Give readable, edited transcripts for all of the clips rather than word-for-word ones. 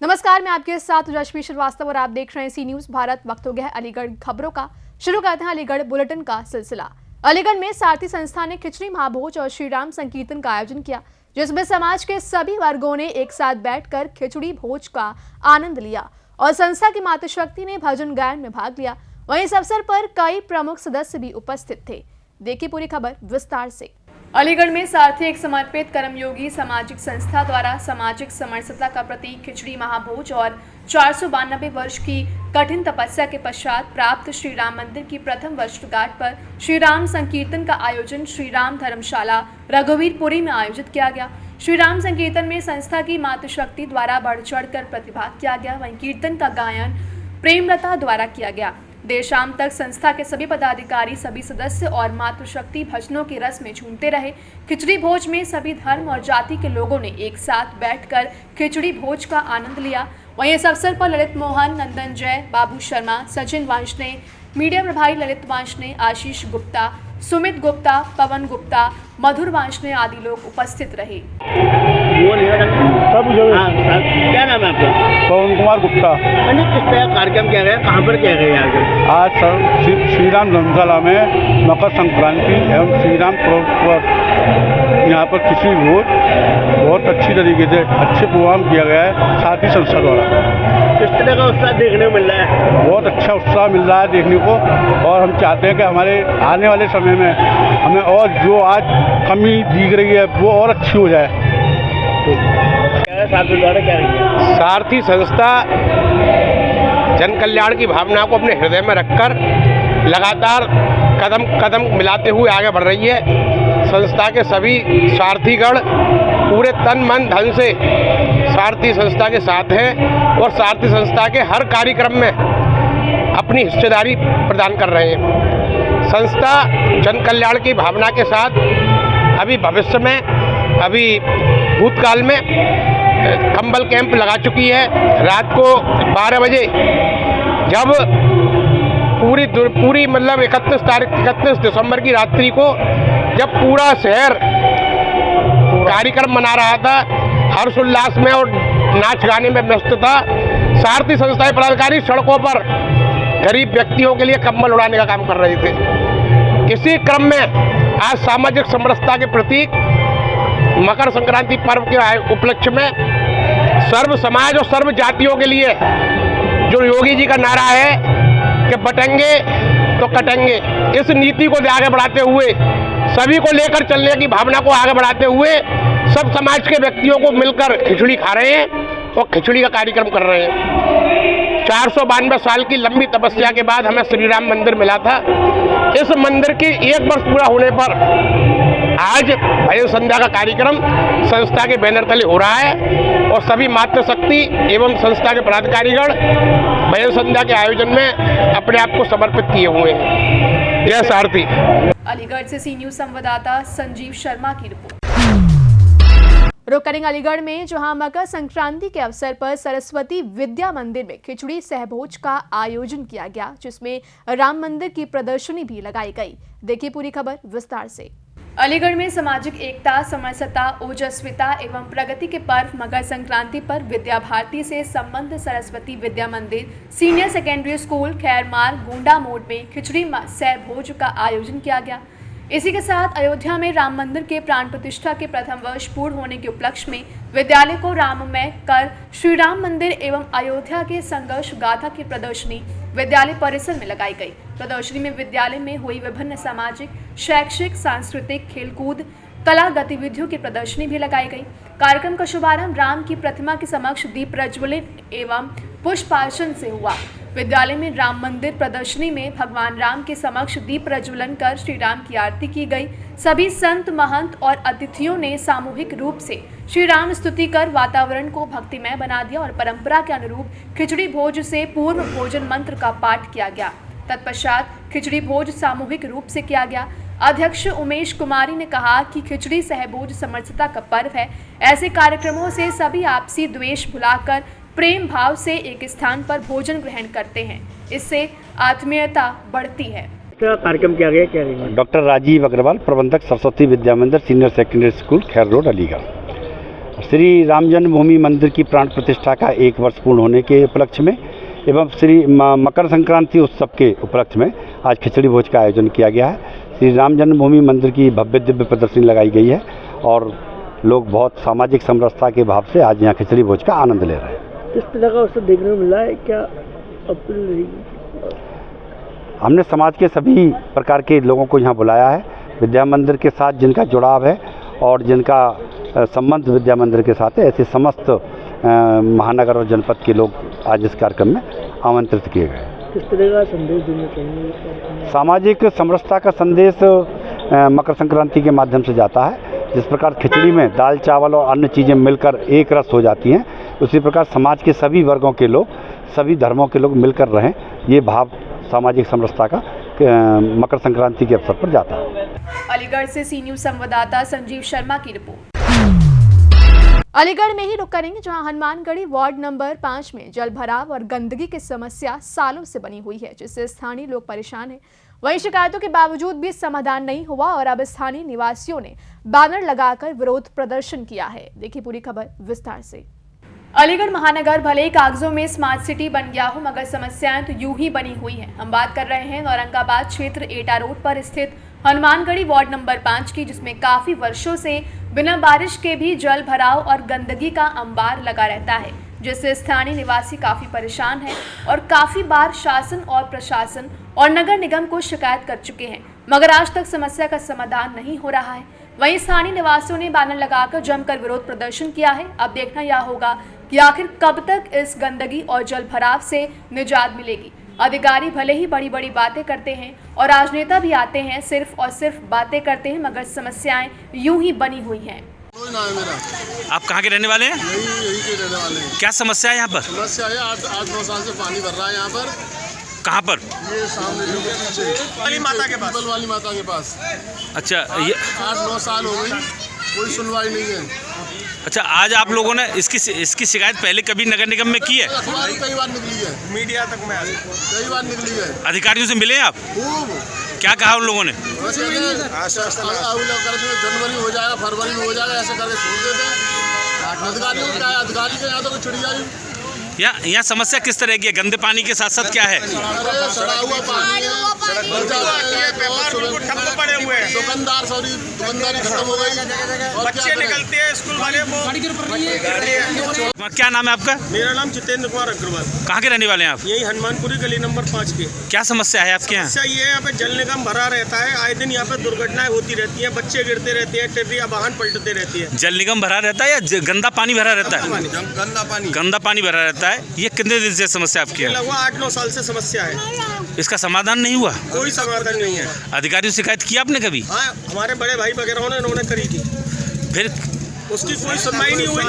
नमस्कार, मैं आपके साथ रश्मि श्रीवास्तव और आप देख रहे हैं सी न्यूज भारत। वक्त हो गया है अलीगढ़ खबरों का। शुरू करते हैं अलीगढ़ बुलेटिन का सिलसिला। अलीगढ़ में सारथी संस्था ने खिचड़ी महाभोज और श्री राम संकीर्तन का आयोजन किया, जिसमें समाज के सभी वर्गों ने एक साथ बैठकर खिचड़ी भोज का आनंद लिया और संस्था की मातृशक्ति ने भजन गायन में भाग लिया। वहीं इस अवसर पर कई प्रमुख सदस्य भी उपस्थित थे। देखिए पूरी खबर विस्तार से। अलीगढ़ में सारथी एक समर्पित कर्मयोगी सामाजिक संस्था द्वारा सामाजिक समरसता का प्रतीक खिचड़ी महाभोज और 492 वर्ष की कठिन तपस्या के पश्चात प्राप्त श्री राम मंदिर की प्रथम वर्षगांठ पर श्री राम संकीर्तन का आयोजन श्री राम धर्मशाला रघुवीरपुरी में आयोजित किया गया। श्री राम संकीर्तन में संस्था की मातृशक्ति द्वारा बढ़ चढ़कर प्रतिभाग किया गया। वहीं कीर्तन का गायन प्रेमलता द्वारा किया गया। देर शाम तक संस्था के सभी पदाधिकारी, सभी सदस्य और मातृशक्ति भजनों के रस में झूमते रहे। खिचड़ी भोज में सभी धर्म और जाति के लोगों ने एक साथ बैठकर खिचड़ी भोज का आनंद लिया। वहीं इस अवसर पर ललित मोहन, नंदन जय, बाबू शर्मा, सचिन वांशने, मीडिया प्रभारी ललित वांशने, आशीष गुप्ता, सुमित गुप्ता, पवन गुप्ता, मधुर वांशने आदि लोग उपस्थित रहे। क्या नाम है आपका? पवन कुमार गुप्ता। किस तरह कार्यक्रम किया गया, कहाँ पर किया गया? आज सर श्री राम धर्मशाला में मकर संक्रांति एवं श्री राम पर्व पर यहाँ पर खिचड़ी भोज बहुत अच्छी तरीके से अच्छे प्रोग्राम किया गया है सारथी संस्था द्वारा। किस तरह का उत्साह देखने को मिल रहा है? बहुत अच्छा उत्साह मिल रहा है देखने को, और हम चाहते हैं कि हमारे आने वाले समय में हमें और जो आज कमी दिख रही है वो और अच्छी हो जाए। सारथी द्वारा क्या है? सारथी संस्था जन कल्याण की भावना को अपने हृदय में रखकर लगातार कदम कदम मिलाते हुए आगे बढ़ रही है। संस्था के सभी सारथीगण पूरे तन मन धन से सारथी संस्था के साथ हैं और सारथी संस्था के हर कार्यक्रम में अपनी हिस्सेदारी प्रदान कर रहे हैं। संस्था जन कल्याण की भावना के साथ अभी भविष्य में, अभी भूतकाल में कंबल कैंप लगा चुकी है। रात को 12 बजे जब पूरी मतलब 31 दिसंबर की रात्रि को जब पूरा शहर कार्यक्रम मना रहा था, हर्ष उल्लास में और नाच गाने में व्यस्त था, सारथी संस्था के पदाधिकारी सड़कों पर गरीब व्यक्तियों के लिए कंबल उड़ाने का काम कर रहे थे। इसी क्रम में आज सामाजिक समरसता के प्रतीक मकर संक्रांति पर्व के उपलक्ष्य में सर्व समाज और सर्व जातियों के लिए जो योगी जी का नारा है कि बटेंगे तो कटेंगे, इस नीति को आगे बढ़ाते हुए, सभी को लेकर चलने की भावना को आगे बढ़ाते हुए सब समाज के व्यक्तियों को मिलकर खिचड़ी खा रहे हैं और खिचड़ी का कार्यक्रम कर रहे हैं। 492 साल की लंबी तपस्या के बाद हमें श्री राम मंदिर मिला था। इस मंदिर की 1 वर्ष पूरा होने पर आज भजन संध्या का कार्यक्रम संस्था के बैनर तले हो रहा है और सभी मातृशक्ति एवं संस्था के पदाधिकारीगण भजन संध्या के आयोजन में अपने आप को समर्पित किए हुए हैं। यह सारथी। अलीगढ़ से सी न्यूज संवाददाता संजीव शर्मा की रिपोर्ट। रुक करेंगे अलीगढ़ में, जहां मकर संक्रांति के अवसर पर सरस्वती विद्या मंदिर में खिचड़ी सहभोज का आयोजन किया गया, जिसमें राम मंदिर की प्रदर्शनी भी लगाई गई। देखिए पूरी खबर विस्तार से। अलीगढ़ में सामाजिक एकता, समरसता, ओजस्विता एवं प्रगति के पर्व मकर संक्रांति पर विद्या भारती से संबद्ध सरस्वती विद्या मंदिर सीनियर सेकेंडरी स्कूल खैरमार गोंडा मोड़ में खिचड़ी सहभोज का आयोजन किया गया। इसी के साथ अयोध्या में राम मंदिर के प्राण प्रतिष्ठा के प्रथम वर्ष पूर्ण होने के उपलक्ष्य में विद्यालय को राममय कर श्री राम मंदिर एवं अयोध्या के संघर्ष गाथा की प्रदर्शनी विद्यालय परिसर में लगाई गई। प्रदर्शनी में विद्यालय में हुई विभिन्न सामाजिक, शैक्षिक, सांस्कृतिक, खेलकूद, कला गतिविधियों की प्रदर्शनी भी लगाई गई। कार्यक्रम का शुभारंभ राम की प्रतिमा के समक्ष दीप प्रज्वलित एवं पुष्पार्चन से हुआ। विद्यालय में राम मंदिर प्रदर्शनी में भगवान राम के समक्ष दीप प्रज्वलन कर श्री राम की आरती की गई। सभी संत, महंत और अतिथियों ने सामूहिक रूप से श्री राम स्तुति कर वातावरण को भक्तिमय बना दिया और परंपरा के अनुरूप खिचड़ी भोज से पूर्व भोजन मंत्र का पाठ किया गया। तत्पश्चात खिचड़ी भोज सामूहिक रूप से किया गया। अध्यक्ष उमेश कुमारी ने कहा कि खिचड़ी सहभोज समरसता का पर्व है। ऐसे कार्यक्रमों से सभी आपसी द्वेष भुलाकर प्रेम भाव से एक स्थान पर भोजन ग्रहण करते हैं। इससे आत्मीयता बढ़ती है। क्या कार्यक्रम किया गया, क्या रहेगा? डॉक्टर राजीव अग्रवाल, प्रबंधक सरस्वती विद्या मंदिर सीनियर सेकेंडरी स्कूल खैर रोड अलीगढ़। श्री राम जन्मभूमि मंदिर की प्राण प्रतिष्ठा का 1 वर्ष पूर्ण होने के उपलक्ष्य में एवं श्री मकर संक्रांति उत्सव के उपलक्ष्य में आज खिचड़ी भोज का आयोजन किया गया है। श्री राम जन्मभूमि मंदिर की भव्य दिव्य प्रदर्शनी लगाई गई है और लोग बहुत सामाजिक समरसता के भाव से आज यहाँ खिचड़ी भोज का आनंद ले रहे हैं। किस तरह का अवसर देखने को मिला है, क्या अपील रहेगी? हमने समाज के सभी प्रकार के लोगों को यहाँ बुलाया है। विद्या मंदिर के साथ जिनका जुड़ाव है और जिनका संबंध विद्या मंदिर के साथ है, ऐसे समस्त महानगर और जनपद के लोग आज इस कार्यक्रम में आमंत्रित किए गए। किस तरह का संदेश देना चाहिए? सामाजिक समरसता का संदेश मकर संक्रांति के माध्यम से जाता है। जिस प्रकार खिचड़ी में दाल चावल और अन्य चीज़ें मिलकर एक रस हो जाती हैं, उसी प्रकार समाज के सभी वर्गों के लोग, सभी धर्मों के लोग मिलकर रहें, ये भाव सामाजिक समरसता का मकर संक्रांति के अवसर पर जाता है। अलीगढ़ से सी न्यूज़ संवाददाता संजीव शर्मा की रिपोर्ट। अलीगढ़ में ही रुक करेंगे, जहां हनुमानगढ़ी वार्ड नंबर 5 में जल भराव और गंदगी की समस्या सालों से बनी हुई है, जिससे स्थानीय लोग परेशान हैं। वहीं शिकायतों के बावजूद भी समाधान नहीं हुआ और अब स्थानीय निवासियों ने बैनर लगाकर विरोध प्रदर्शन किया है। देखिए पूरी खबर विस्तार से। अलीगढ़ महानगर भले ही कागजों में स्मार्ट सिटी बन गया हो, मगर समस्याएं तो यूं ही बनी हुई हैं। हम बात कर रहे हैं औरंगाबाद क्षेत्र एटा रोड पर स्थित हनुमानगढ़ी वार्ड नंबर 5 की, जिसमें काफी वर्षों से बिना बारिश के भी जल भराव और गंदगी का अंबार लगा रहता है, जिससे स्थानीय निवासी काफी परेशान हैं और काफी बार शासन और प्रशासन और नगर निगम को शिकायत कर चुके हैं, मगर आज तक समस्या का समाधान नहीं हो रहा है। वहीं स्थानीय निवासियों ने बैनर लगाकर जमकर विरोध प्रदर्शन किया है। अब देखना यह होगा कि आखिर कब तक इस गंदगी और जल भराव से निजात मिलेगी। अधिकारी भले ही बड़ी बड़ी बातें करते हैं और राजनेता भी आते हैं, सिर्फ और सिर्फ बातें करते हैं, मगर समस्याएं यूं ही बनी हुई हैं। आप कहाँ के रहने वाले हैं? यही के रहने वाले हैं। क्या समस्या है यहाँ पर? समस्या है 8-9 साल से पानी भर रहा है यहाँ पर। कहाँ पर? ये सामने जो पीछे वाली माता के पास, वाली माता के पास। अच्छा, ये 8-9 साल हो गई, कोई सुनवाई नहीं है। अच्छा, आज आप लोगों ने इसकी शिकायत पहले कभी नगर निगम में की है? अखबार कई बार निकली है, मीडिया तक में कई बार निकली है। अधिकारियों से मिले हैं आप? खूब। क्या कहा उन लोगों ने? जनवरी हो जाएगा, फरवरी में हो जाएगा, ऐसे करके छोड़ देते हैं। अधिकारियों को क्या है, अधिकारी के यहाँ तो चिड़िया यहाँ समस्या किस तरह की है? गंदे पानी के साथ साथ क्या है? सड़ा हुआ पानी है, दुकानदारी खत्म हो गई, बच्चे निकलते हैं स्कूल वाले। क्या नाम है आपका? मेरा नाम जितेंद्र कुमार अग्रवाल। कहाँ के रहने वाले हैं आप? यही हनुमानपुरी गली नंबर 5 के। क्या समस्या है आपके यहाँ? समस्या ये है, यहाँ पे जल निगम भरा रहता है, आए दिन यहाँ पे दुर्घटनाएं होती रहती हैं, बच्चे गिरते रहते हैं, टेरिया वाहन पलटते रहती है। जल निगम भरा रहता है या गंदा पानी भरा रहता है? गंदा पानी भरा रहता है। ये कितने दिन से समस्या आपकी है? लगभग 8-9 साल से समस्या है। इसका समाधान नहीं हुआ? कोई समाधान नहीं है। अधिकारियों से शिकायत की आपने कभी? हाँ, हमारे बड़े भाई वगैरह ने उन्होंने करी थी, फिर उसकी कोई सुनवाई नहीं हुई।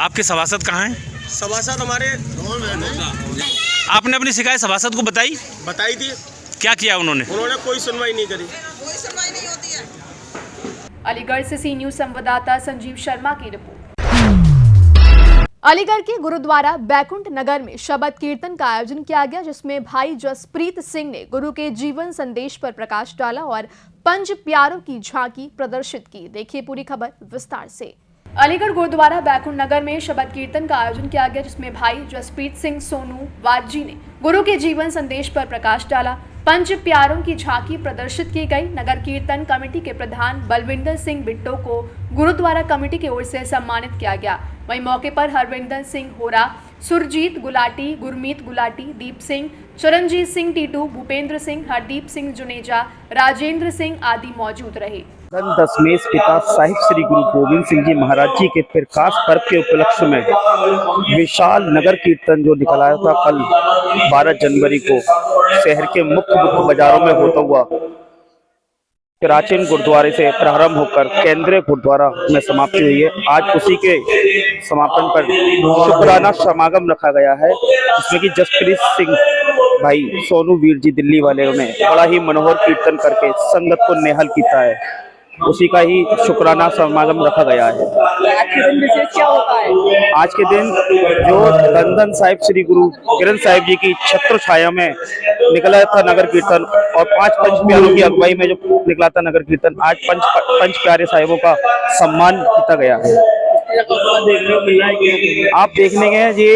आपके सभासद कहाँ हैं? सभासद हमारे आपने अपनी शिकायत सभासद को बताई थी। क्या किया उन्होंने? उन्होंने कोई सुनवाई नहीं करी। कोई सुनवाई नहीं होती है। अलीगढ़ से सी न्यूज़ संवाददाता संजीव शर्मा की रिपोर्ट। अलीगढ़ के गुरुद्वारा बैकुंठ नगर में शबद कीर्तन का आयोजन किया गया, जिसमें भाई जसप्रीत सिंह ने गुरु के जीवन संदेश पर प्रकाश डाला और पंच प्यारों की झांकी प्रदर्शित की। देखिए पूरी खबर विस्तार से। अलीगढ़ गुरुद्वारा बैकुंठ नगर में शबद कीर्तन का आयोजन किया गया, जिसमें भाई जसप्रीत सिंह सोनू वाजी ने गुरु के जीवन संदेश पर प्रकाश डाला। पंच प्यारों की झांकी प्रदर्शित की गई। नगर कीर्तन कमेटी के प्रधान बलविंदर सिंह बिट्टो को गुरुद्वारा कमेटी की ओर से सम्मानित किया गया। वहीं मौके पर हरविंदर सिंह होरा, सुरजीत गुलाटी, गुरमीत गुलाटी, दीप सिंह, चरणजीत सिंह टीटू, भूपेंद्र सिंह, हरदीप सिंह जुनेजा, राजेंद्र सिंह आदि मौजूद रहे। दशमेश पिता साहिब श्री गुरु गोविंद सिंह जी महाराज जी के प्रकाश पर्व के उपलक्ष्य में विशाल नगर कीर्तन जो निकला था कल 12 जनवरी को शहर के मुख्य बाजारों में होता हुआ प्राचीन गुरुद्वारे से प्रारंभ होकर केंद्रीय गुरुद्वारा में समाप्ति हुई है। आज उसी के समापन पर शुक्राना समागम रखा गया है, जिसमें कि जसप्रीत सिंह भाई सोनू वीर जी दिल्ली वाले ने बड़ा ही मनोहर कीर्तन करके संगत को नेहल किया है। उसी का ही शुक्राना समागम रखा गया है। आज के दिन विशेष क्या होता है? आज के दिन जो धन साहिब श्री गुरु ग्रंथ साहिब जी की छत्र छाया में निकला था नगर कीर्तन, और 5 पंच प्यारों की अगुवाई में जो निकला था नगर कीर्तन, आज पंच प्यारे साहिबों का सम्मान किया गया है। आप देखने गए ये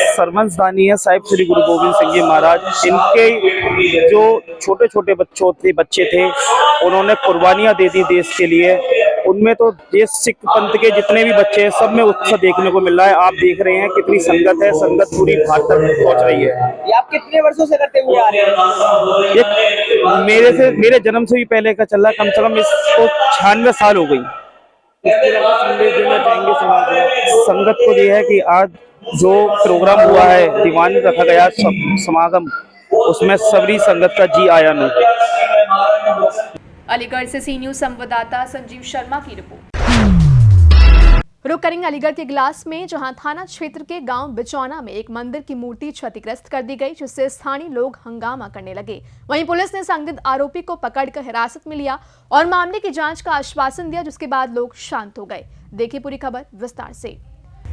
सरवंशदानी है साहिब श्री गुरु गोविंद सिंह जी महाराज। इनके जो छोटे छोटे बच्चे थे उन्होंने कुर्बानियां दे दी देश के लिए। उनमें तो देश सिख पंथ के जितने भी बच्चे हैं सब में उत्साह देखने को मिल रहा है। आप देख रहे हैं कितनी संगत है, संगत पूरी भारत तक पहुंच रही है। ये आप कितने वर्षों से करते हुए आ रहे हैं? ये मेरे जन्म से भी पहले का चल रहा है, कम से कम इसको 96 साल हो गई। संदेश देना चाहेंगे संगत को ये है कि आज जो प्रोग्राम हुआ है, दीवान रखा गया समागम, उसमें सबरी संगत का जी आया नहीं। अलीगढ़ से सी न्यूज़ संवाददाता संजीव शर्मा की रिपोर्ट। रुक करेंगे अलीगढ़ के ग्लास में, जहां थाना क्षेत्र के गांव बिचौना में एक मंदिर की मूर्ति क्षतिग्रस्त कर दी गई, जिससे स्थानीय लोग हंगामा करने लगे। वहीं पुलिस ने संदिग्ध आरोपी को पकड़कर हिरासत में लिया और मामले की जांच का आश्वासन दिया, जिसके बाद लोग शांत हो गए। देखिए पूरी खबर विस्तार से।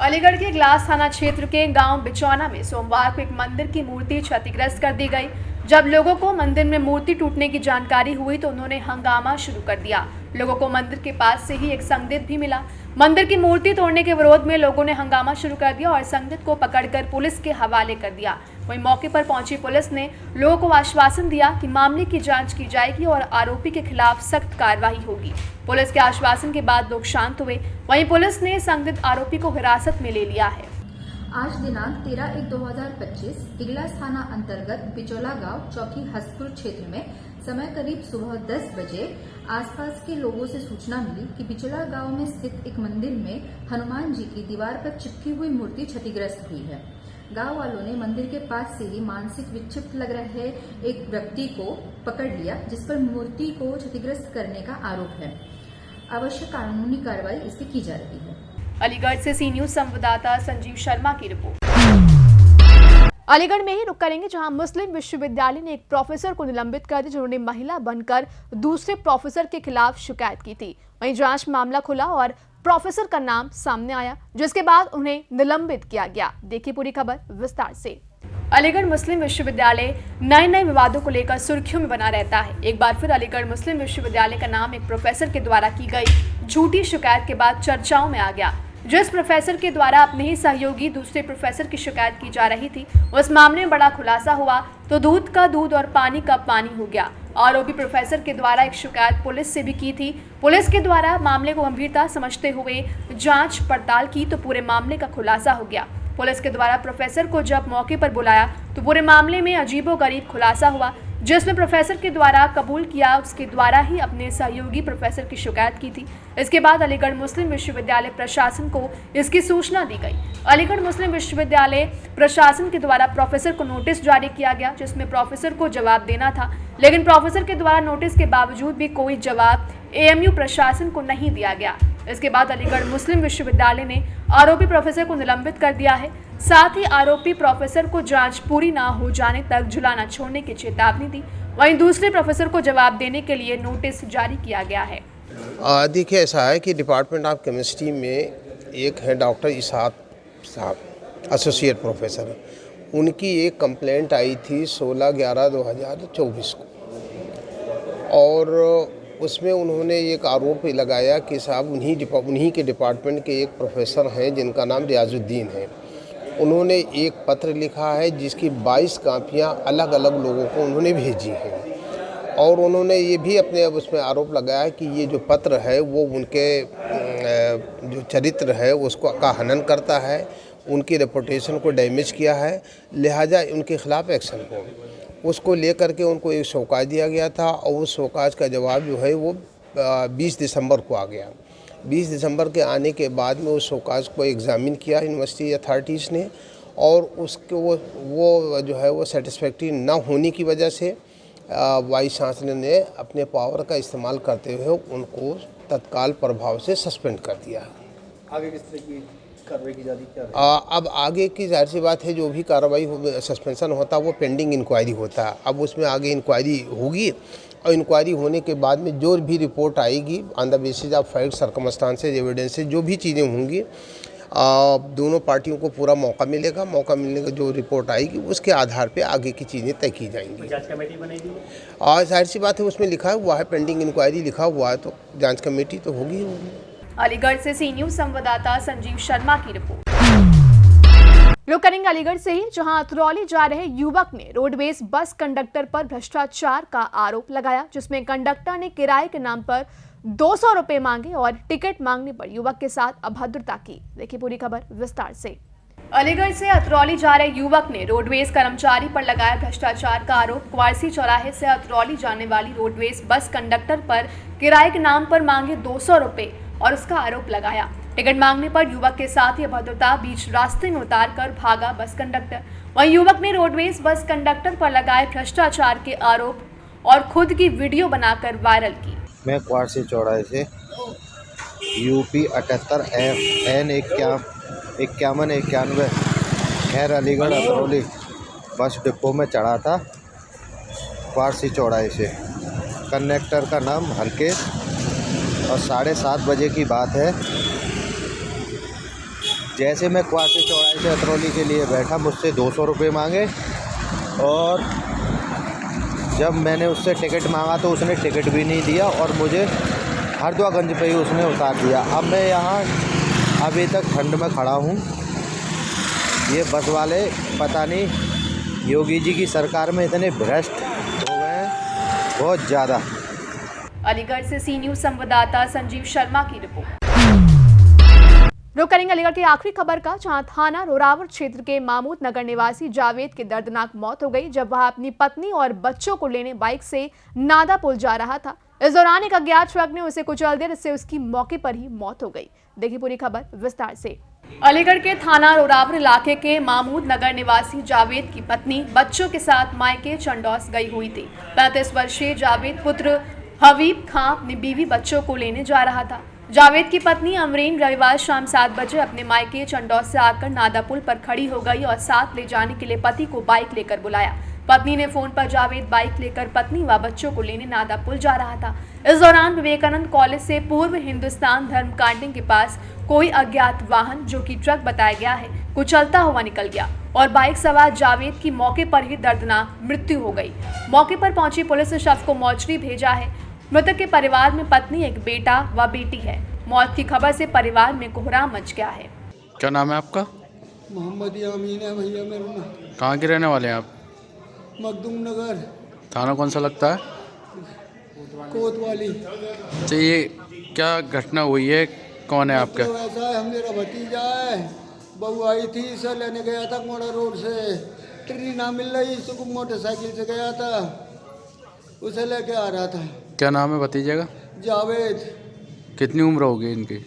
अलीगढ़ के ग्लास थाना क्षेत्र के गांव बिचौना में सोमवार को एक मंदिर की मूर्ति क्षतिग्रस्त कर दी गई। जब लोगों को मंदिर में मूर्ति टूटने की जानकारी हुई तो उन्होंने हंगामा शुरू कर दिया। लोगों को मंदिर के पास से ही एक संदिग्ध भी मिला। मंदिर की मूर्ति तोड़ने के विरोध में लोगों ने हंगामा शुरू कर दिया और संदिग्ध को पकड़कर पुलिस के हवाले कर दिया। वहीं मौके पर पहुंची पुलिस ने लोगों को आश्वासन दिया कि मामले की जांच की जाएगी और आरोपी के खिलाफ सख्त कार्रवाई होगी। पुलिस के आश्वासन के बाद लोग शांत हुए। वहीं पुलिस ने संदिग्ध आरोपी को हिरासत में ले लिया है। आज दिनांक 13/1/2025 इगलास थाना अंतर्गत बिचौला गांव चौकी हसपुर क्षेत्र में समय करीब सुबह 10 बजे आसपास के लोगों से सूचना मिली कि बिचौला गांव में स्थित एक मंदिर में हनुमान जी की दीवार पर चिपकी हुई मूर्ति क्षतिग्रस्त हुई है। गांव वालों ने मंदिर के पास से ही मानसिक विक्षिप्त लग रहे एक व्यक्ति को पकड़ लिया, जिस पर मूर्ति को क्षतिग्रस्त करने का आरोप है। आवश्यक कानूनी कार्रवाई इस पर की जा रही है। अलीगढ़ से सी न्यूज़ संवाददाता संजीव शर्मा की रिपोर्ट। अलीगढ़ में ही रुक करेंगे, जहां मुस्लिम विश्वविद्यालय ने एक प्रोफेसर को निलंबित कर दिया, जिन्होंने महिला बनकर दूसरे प्रोफेसर के खिलाफ शिकायत की थी। वहीं जांच मामला खुला और प्रोफेसर का नाम सामने आया, जिसके बाद उन्हें निलंबित किया गया। देखिए पूरी खबर विस्तार से। अलीगढ़ मुस्लिम विश्वविद्यालय नए विवादों को लेकर सुर्खियों में बना रहता है। एक बार फिर अलीगढ़ मुस्लिम विश्वविद्यालय का नाम एक प्रोफेसर के द्वारा की गई झूठी शिकायत के बाद चर्चाओं में आ गया। जिस प्रोफेसर के द्वारा अपने ही सहयोगी दूसरे प्रोफेसर की शिकायत की जा रही थी, उस मामले में बड़ा खुलासा हुआ तो दूध का दूध और पानी का पानी हो गया। आरोपी प्रोफेसर के द्वारा एक शिकायत पुलिस से भी की थी। पुलिस के द्वारा मामले को गंभीरता समझते हुए जांच पड़ताल की तो पूरे मामले का खुलासा हो गया। पुलिस के द्वारा प्रोफेसर को जब मौके पर बुलाया तो पूरे मामले में अजीबोगरीब खुलासा हुआ, जिसमें प्रोफेसर के द्वारा कबूल किया उसके द्वारा ही अपने सहयोगी प्रोफेसर की शिकायत की थी। इसके बाद अलीगढ़ मुस्लिम विश्वविद्यालय प्रशासन को इसकी सूचना दी गई। अलीगढ़ मुस्लिम विश्वविद्यालय प्रशासन के द्वारा प्रोफेसर को नोटिस जारी किया गया, जिसमें प्रोफेसर को जवाब देना था, लेकिन प्रोफेसर के द्वारा नोटिस के बावजूद भी कोई जवाब एएमयू प्रशासन को नहीं दिया गया। इसके बाद अलीगढ़ मुस्लिम विश्वविद्यालय ने आरोपी प्रोफेसर को निलंबित कर दिया है। साथ ही आरोपी प्रोफेसर को जांच पूरी ना हो जाने तक झुलाना छोड़ने की चेतावनी दी। वहीं दूसरे प्रोफेसर को जवाब देने के लिए नोटिस जारी किया गया है। देखिए, ऐसा है कि डिपार्टमेंट ऑफ केमिस्ट्री में एक है डॉक्टर इसाक साहब, एसोसिएट प्रोफेसर। उनकी एक कंप्लेंट आई थी 16/11/2024 को, और उसमें उन्होंने एक आरोप लगाया कि साहब उन्हीं के डिपार्टमेंट के एक प्रोफेसर हैं जिनका नाम रियाजुद्दीन है। उन्होंने एक पत्र लिखा है जिसकी 22 कापियाँ अलग अलग लोगों को उन्होंने भेजी हैं, और उन्होंने ये भी अपने उसमें आरोप लगाया कि ये जो पत्र है वो उनके जो चरित्र है उसको का हनन करता है, उनकी रेपुटेशन को डैमेज किया है, लिहाजा उनके खिलाफ एक्शन हो। उसको लेकर के उनको एक शौकाज दिया गया था, और उस शौकाज का जवाब जो है वो 20 दिसंबर को आ गया। 20 दिसंबर के आने के बाद में उस शौकाज को एग्ज़ामिन किया यूनिवर्सिटी अथॉरिटीज़ ने, और उसके वो जो है वो सेटिस्फैक्ट्री ना होने की वजह से वाइस चांसलर ने अपने पावर का इस्तेमाल करते हुए उनको तत्काल प्रभाव से सस्पेंड कर दिया। आगे किस तरह की कार्रवाई की जा रही है? अब आगे की जाहिर सी बात है, जो भी कार्रवाई सस्पेंशन होता है वो पेंडिंग इंक्वायरी होता है। अब उसमें आगे इंक्वायरी होगी, और इंक्वायरी होने के बाद में जो भी रिपोर्ट आएगी on the basis of fact circumstances evidences जो भी चीज़ें होंगी दोनों पार्टियों को पूरा मौका मिलेगा। मौका मिलने का जो रिपोर्ट आएगी उसके आधार पे आगे की चीज़ें तय की जाएंगी। जांच कमेटी बनेगी और जाहिर सी बात है उसमें लिखा हुआ है पेंडिंग इंक्वायरी लिखा हुआ है तो जांच कमेटी तो होगी ही होगी। अलीगढ़ से सी न्यूज संवाददाता संजीव शर्मा की रिपोर्ट। रुक करेंगे अलीगढ़ से ही, जहां अतरौली जा रहे युवक ने रोडवेज बस कंडक्टर पर भ्रष्टाचार का आरोप लगाया, जिसमें कंडक्टर ने किराए के नाम पर 200 रुपए मांगे और टिकट मांगने पर युवक के साथ अभद्रता की। देखिए पूरी खबर विस्तार से। अलीगढ़ से अतरौली जा रहे युवक ने रोडवेज कर्मचारी पर लगाया भ्रष्टाचार का आरोप। क्वारसी चौराहे से अतरौली जाने वाली रोडवेज बस कंडक्टर पर किराए के नाम पर मांगे 200 रुपए और उसका आरोप लगाया। टिकट मांगने पर युवक के साथ ही अभद्रता, बीच रास्ते में उतारकर भागा बस कंडक्टर। वहीं युवक ने रोडवेज बस कंडक्टर पर लगाए भ्रष्टाचार के आरोप और खुद की वीडियो बनाकर वायरल की। मैं क्वारसी चौराहे से UP 78 N 5191 खैर अलीगढ़ अतरौली बस डिपो में चढ़ा था। क्वारसी चौराहे से कंडक्टर का नाम हरकेश और 7:30 बजे की बात है। जैसे मैं क्वारसी चौराहे से अतरौली के लिए बैठा मुझसे 200 रुपये मांगे और जब मैंने उससे टिकट मांगा तो उसने टिकट भी नहीं दिया और मुझे हरदोगंज पे ही उसने उतार दिया। अब मैं यहाँ अभी तक ठंड में खड़ा हूँ। ये बस वाले पता नहीं योगी जी की सरकार में इतने भ्रष्ट हो गए हैं बहुत ज़्यादा। अलीगढ़ से सी न्यूज संवाददाता संजीव शर्मा की रिपोर्ट। रुक करेंगे अलीगढ़ की आखिरी खबर का, जहां थाना रोरावर क्षेत्र के मामूद नगर निवासी जावेद की दर्दनाक मौत हो गई जब वह अपनी पत्नी और बच्चों को लेने बाइक से नादा पुल जा रहा था। इस दौरान एक अज्ञात ट्रक ने उसे कुचल दिया, जिससे उसकी मौके पर ही मौत हो गई। देखिए पूरी खबर विस्तार से। अलीगढ़ के थाना रोरावर इलाके के मामूद नगर निवासी जावेद की पत्नी बच्चों के साथ मायके चंडौस गई हुई थी। 35 वर्षीय जावेद पुत्र हबीब खां अपनी बीवी बच्चों को लेने जा रहा था। जावेद की पत्नी अमरीन रविवार शाम 7 बजे अपने मायके चंडौस से आकर नादा पुल पर खड़ी हो गई और साथ ले जाने के लिए पति को बाइक लेकर बुलाया। पत्नी ने फोन पर जावेद बाइक लेकर पत्नी व बच्चों को लेने नादा पुल जा रहा था। इस दौरान विवेकानंद कॉलेज से पूर्व हिंदुस्तान धर्म कांटिंग के पास कोई अज्ञात वाहन, जो कि ट्रक बताया गया है, कुचलता हुआ निकल गया और बाइक सवार जावेद की मौके पर ही दर्दनाक मृत्यु हो गई। मौके पर पहुंची पुलिस ने शव को मोर्चरी भेजा है। मृतक के परिवार में पत्नी, एक बेटा व बेटी है। मौत की खबर से परिवार में कोहराम मच गया है। क्या नाम है आपका? मोहम्मद यामीन है भैया मेरा नाम। कहाँ के रहने वाले हैं आप? मखदूम नगर। थाना कौन सा लगता है? कोतवाली। अच्छा, ये क्या घटना हुई है? कौन है आपका? तो ऐसा है, मेरा भतीजा है, बहू आई थी, इसे लेने गया था मोड़ा रोड से, ट्रेन ना मिल रही, इसको मोटरसाइकिल से गया था, उसे लेके आ रहा था। क्या नाम है भतीजे का? जावेद। कितनी उम्र होगी इनकी?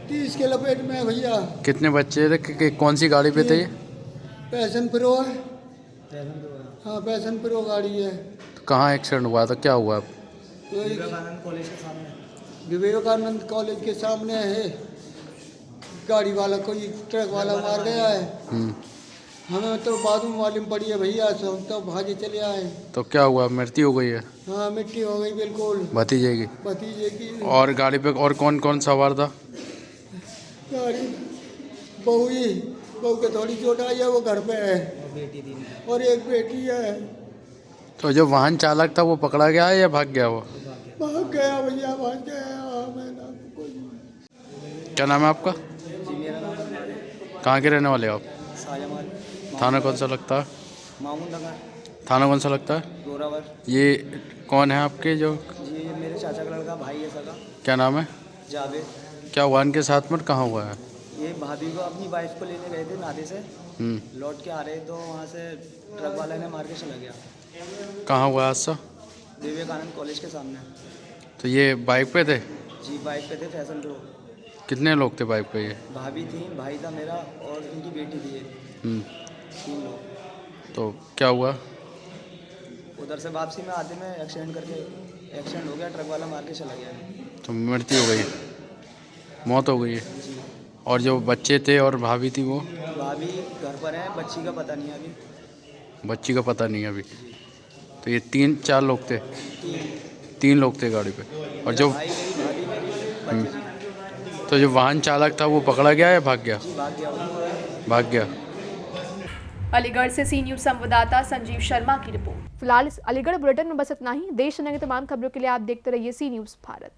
30 के लपेट में है भैया। कितने बच्चे थे? कौन सी गाड़ी पे थे ये? पैशन प्रो है। हाँ, पैशन प्रो गाड़ी है। तो कहाँ एक्सीडेंट हुआ था? क्या हुआ? विवेकानंद कॉलेज के सामने। विवेकानंद कॉलेज के सामने है। गाड़ी वाला कोई ट्रक वाला मार गया है। हमें तो बाद में मालूम पड़ी है भैया, तो भागे चले आए। तो क्या हुआ? मृत्यु हो गई है? हाँ, मिट्टी हो गई बिल्कुल। भतीजे की? और गाड़ी पे और कौन कौन सवार था? गाड़ी बहू के थोड़ी चोट आई है, वो घर पे है, और एक बेटी है। तो जो वाहन चालक था वो पकड़ा गया है या भाग गया? वो भाग गया भैया, भाग गया। क्या नाम है आपका? कहाँ के रहने वाले आप? थाना कौन सा लगता है? मामूद नगर। थाना कौन सा लगता है? रोरावर। ये कौन है आपके? जो ये मेरे चाचा का लड़का भाई है सगा। क्या नाम है? जावेद। क्या वाहन के साथ में कहाँ हुआ है? ये भाभी को अपनी वाइफ को लेने गए थे नादे से, लौट के आ रहे तो वहाँ से ट्रक वाले ने मार के चला गया। कहाँ हुआ हादसा? विवेकानंद कॉलेज के सामने। तो ये बाइक पे थे? जी, बाइक पे थे, फैशन प्रो। कितने लोग थे बाइक पे? ये भाभी थी, भाई था मेरा, और इनकी बेटी थी। 3 लोग। तो क्या हुआ? उधर से वापसी में आते में एक्सीडेंट हो गया, ट्रक वाला मार के चला गया। तो मृत्यु हो गई, मौत हो गई है। और जो बच्चे थे और भाभी थी वो? भाभी घर पर है, बच्ची का पता नहीं है अभी। बच्ची का पता नहीं है अभी। तो ये 3-4 लोग थे? 3 लोग थे गाड़ी पे। और जो तो जो वाहन चालक था वो पकड़ा गया या भाग गया? भाग गया। अलीगढ़ से सी न्यूज़ संवाददाता संजीव शर्मा की रिपोर्ट। फिलहाल इस अलीगढ़ बुलेटिन में बस इतना ही। देश दुनिया की तमाम खबरों के लिए आप देखते रहिए सी न्यूज़ भारत।